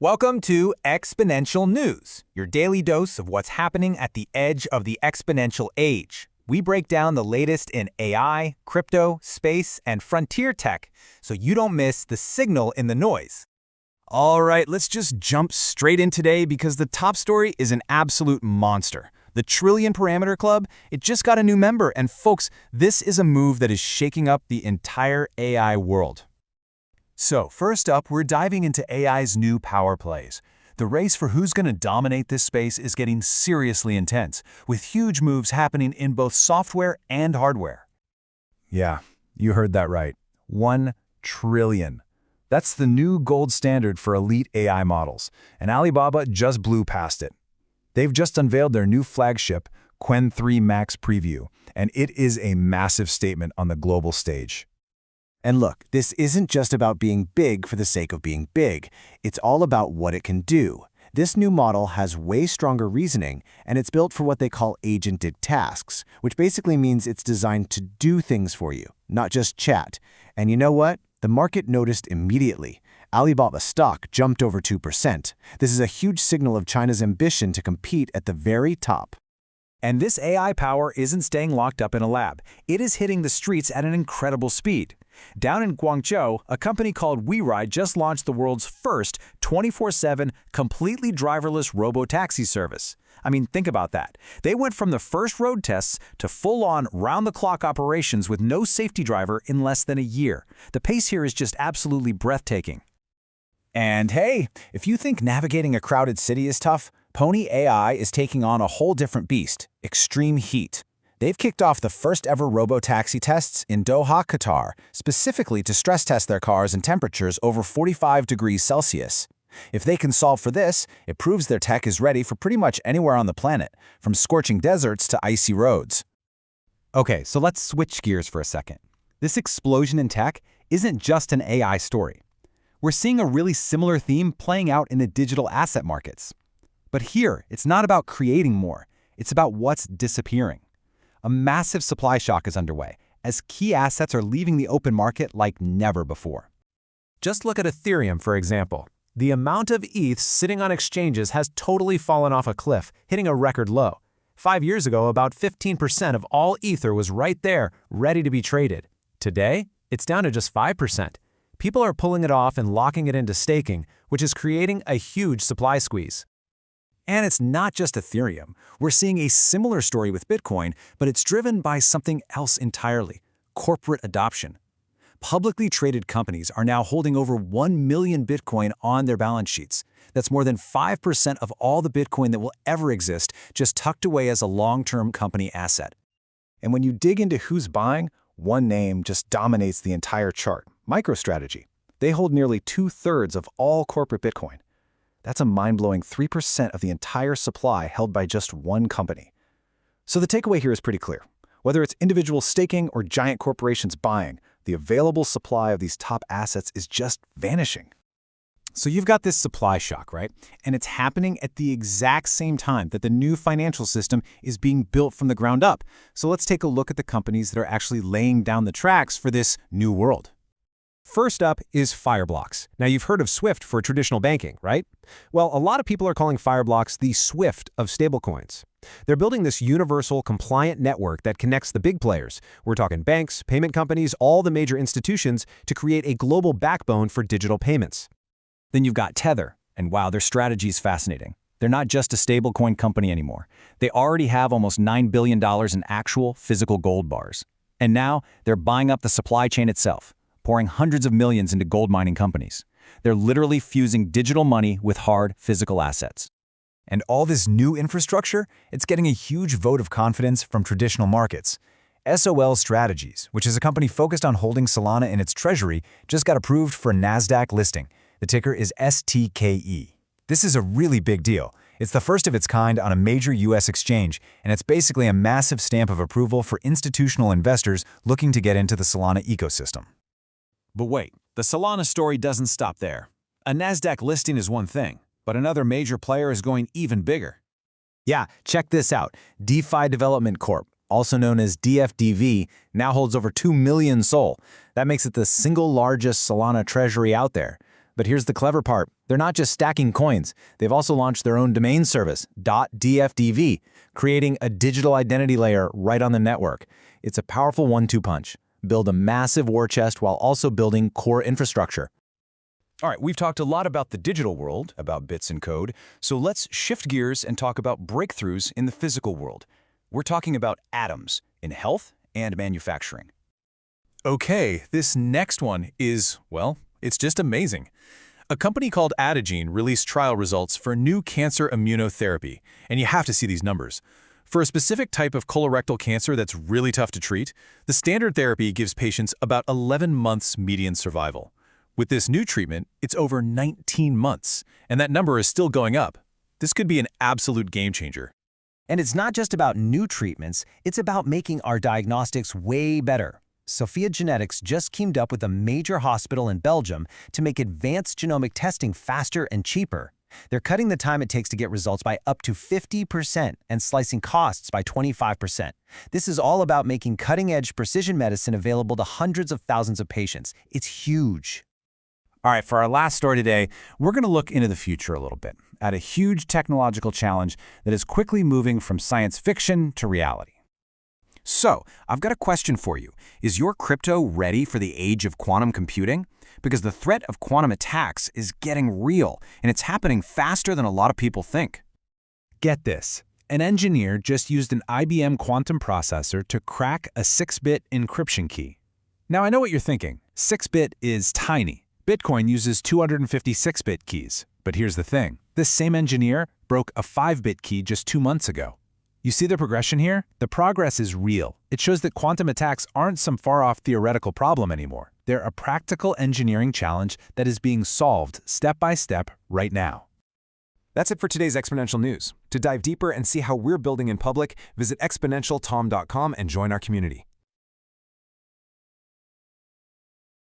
Welcome to Exponential News, your daily dose of what's happening at the edge of the exponential age. We break down the latest in AI, crypto, space, and frontier tech so you don't miss the signal in the noise. All right, let's just jump straight in today because the top story is an absolute monster. The Trillion Parameter Club, it just got a new member, and folks, this is a move that is shaking up the entire AI world. So, first up, we're diving into AI's new power plays. The race for who's going to dominate this space is getting seriously intense, with huge moves happening in both software and hardware. Yeah, you heard that right. 1 trillion. That's the new gold standard for elite AI models, and Alibaba just blew past it. They've just unveiled their new flagship, Qwen 3 Max Preview, and it is a massive statement on the global stage. And look, this isn't just about being big for the sake of being big. It's all about what it can do. This new model has way stronger reasoning, and it's built for what they call agented tasks, which basically means it's designed to do things for you, not just chat. And you know what? The market noticed immediately. Alibaba stock jumped over 2%. This is a huge signal of China's ambition to compete at the very top. And this AI power isn't staying locked up in a lab. It is hitting the streets at an incredible speed. Down in Guangzhou, a company called WeRide just launched the world's first 24/7, completely driverless robotaxi service. I mean, think about that. They went from the first road tests to full-on, round-the-clock operations with no safety driver in less than a year. The pace here is just absolutely breathtaking. And hey, if you think navigating a crowded city is tough, Pony AI is taking on a whole different beast, extreme heat. They've kicked off the first-ever robotaxi tests in Doha, Qatar, specifically to stress test their cars in temperatures over 45 degrees Celsius. If they can solve for this, it proves their tech is ready for pretty much anywhere on the planet, from scorching deserts to icy roads. Okay, so let's switch gears for a second. This explosion in tech isn't just an AI story. We're seeing a really similar theme playing out in the digital asset markets. But here, it's not about creating more, it's about what's disappearing. A massive supply shock is underway, as key assets are leaving the open market like never before. Just look at Ethereum, for example. The amount of ETH sitting on exchanges has totally fallen off a cliff, hitting a record low. 5 years ago, about 15% of all Ether was right there, ready to be traded. Today, it's down to just 5%. People are pulling it off and locking it into staking, which is creating a huge supply squeeze. And it's not just Ethereum. We're seeing a similar story with Bitcoin, but it's driven by something else entirely: corporate adoption. Publicly traded companies are now holding over 1 million Bitcoin on their balance sheets. That's more than 5% of all the Bitcoin that will ever exist, just tucked away as a long-term company asset. And when you dig into who's buying, one name just dominates the entire chart: MicroStrategy. They hold nearly 2/3 of all corporate Bitcoin. That's a mind-blowing 3% of the entire supply held by just one company. So the takeaway here is pretty clear. Whether it's individual staking or giant corporations buying, the available supply of these top assets is just vanishing. So you've got this supply shock, right? And it's happening at the exact same time that the new financial system is being built from the ground up. So let's take a look at the companies that are actually laying down the tracks for this new world. First up is Fireblocks. Now, you've heard of SWIFT for traditional banking, right? Well, a lot of people are calling Fireblocks the SWIFT of stablecoins. They're building this universal, compliant network that connects the big players. We're talking banks, payment companies, all the major institutions, to create a global backbone for digital payments. Then you've got Tether, and wow, their strategy is fascinating. They're not just a stablecoin company anymore. They already have almost $9 billion in actual physical gold bars. And now they're buying up the supply chain itself, pouring hundreds of millions into gold mining companies. They're literally fusing digital money with hard physical assets. And all this new infrastructure, it's getting a huge vote of confidence from traditional markets. SOL Strategies, which is a company focused on holding Solana in its treasury, just got approved for a Nasdaq listing. The ticker is STKE. This is a really big deal. It's the first of its kind on a major US exchange, and it's basically a massive stamp of approval for institutional investors looking to get into the Solana ecosystem. But wait, the Solana story doesn't stop there. A Nasdaq listing is one thing, but another major player is going even bigger. Yeah, check this out. DeFi Development Corp, also known as DFDV, now holds over 2 million SOL. That makes it the single largest Solana treasury out there. But here's the clever part. They're not just stacking coins. They've also launched their own domain service, .dfdv, creating a digital identity layer right on the network. It's a powerful one-two punch. Build a massive war chest while also building core infrastructure. All right, we've talked a lot about the digital world, about bits and code, so let's shift gears and talk about breakthroughs in the physical world. We're talking about atoms in health and manufacturing. Okay, this next one is, well, it's just amazing. A company called Adagene released trial results for new cancer immunotherapy, and you have to see these numbers. For a specific type of colorectal cancer that's really tough to treat, the standard therapy gives patients about 11 months median survival. With this new treatment, it's over 19 months, and that number is still going up. This could be an absolute game changer. And it's not just about new treatments, it's about making our diagnostics way better. Sophia Genetics just teamed up with a major hospital in Belgium to make advanced genomic testing faster and cheaper. They're cutting the time it takes to get results by up to 50% and slicing costs by 25%. This is all about making cutting-edge precision medicine available to hundreds of thousands of patients. It's huge. All right, for our last story today, we're going to look into the future a little bit, at a huge technological challenge that is quickly moving from science fiction to reality. So, I've got a question for you. Is your crypto ready for the age of quantum computing? Because the threat of quantum attacks is getting real, and it's happening faster than a lot of people think. Get this. An engineer just used an IBM quantum processor to crack a 6-bit encryption key. Now, I know what you're thinking. 6-bit is tiny. Bitcoin uses 256-bit keys. But here's the thing. This same engineer broke a 5-bit key just 2 months ago. You see the progression here? The progress is real. It shows that quantum attacks aren't some far-off theoretical problem anymore. They're a practical engineering challenge that is being solved step by step right now. That's it for today's Exponential News. To dive deeper and see how we're building in public, visit exponentialtom.com and join our community.